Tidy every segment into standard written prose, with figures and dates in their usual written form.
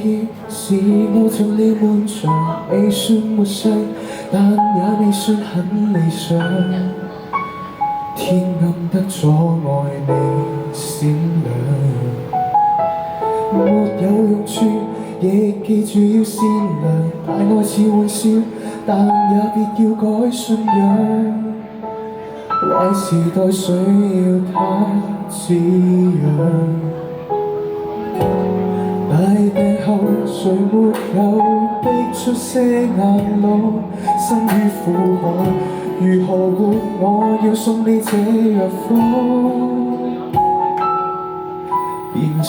歉是我盡了漫長，未算沒勢，但也未算很理想。天暗得阻礙你閃亮，沒有用處，亦記住要善良。大愛似玩笑，但也別要改信仰。壞時代需要它滋養。大病後誰沒有逼出些眼淚，生於苦海，如何活？我要送你這藥方，變成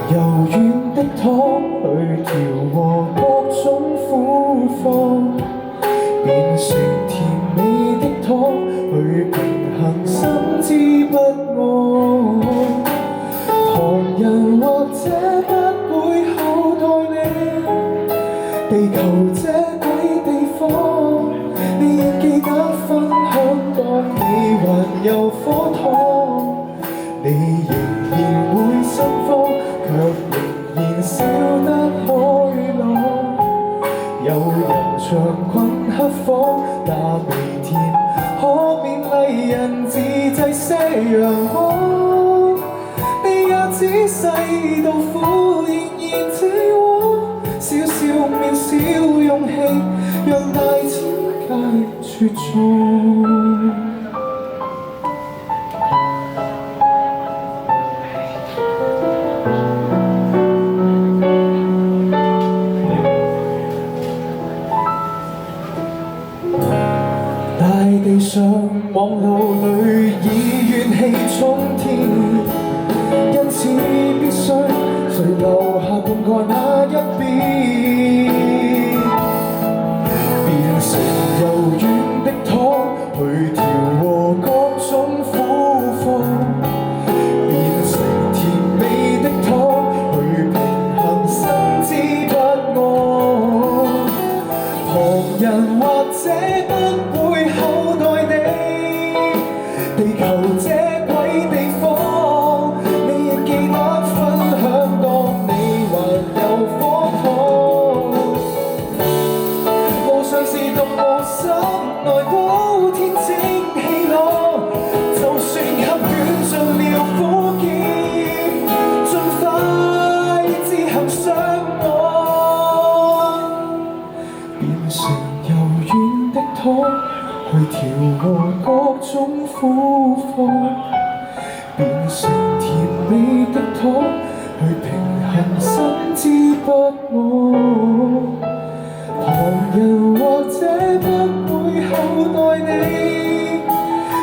柔軟的湯去調和各種苦況，變成甜美的湯去平衡心知不安。旁人或者不會厚待你，地球這鬼地方，你亦記得分享當你還有火燙，你仍然會心慌，卻仍然笑得開朗。有人長困黑房，那微甜可勉勵人自製些陽光。你也仔細到苦，仍然這樣小小渺小勇氣，讓大千界絕種。大地上網路裏以怨氣沖天，因此必須誰留下灌溉那一邊，變成柔軟的湯去調和各種苦況，變成甜美的湯去平衡心知不安。旁人或者不會厚待你，地球這鬼地方，你亦記得分享當你還有火燙。無常是動無心內都天清氣朗，就算給捲上了苦澀，盡快自行上岸，變成柔軟的湯去調和各種苦況，變成甜美的湯去平衡心知不安。旁人或者不會厚待你，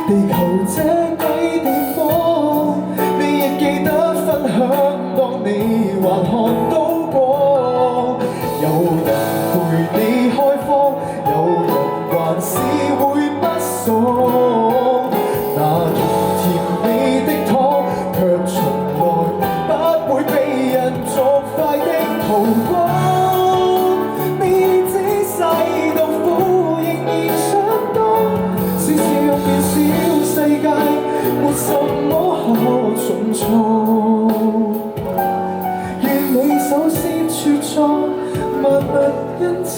地球這鬼地方，你亦記得分享當你還看到光。有人陪你開荒，有人還是會不爽，那種甜美的湯卻從來不會被人作快的曝光。你仔細到苦，仍然想當小小變小世界，沒什麼可重創。願你首先茁壯，萬物因此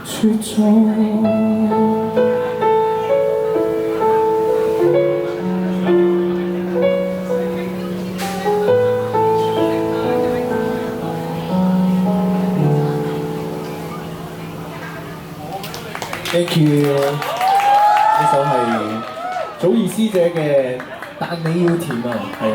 茁壯。Thank you， 呢首係祖兒師姐嘅《但你要甜》啊，係啊。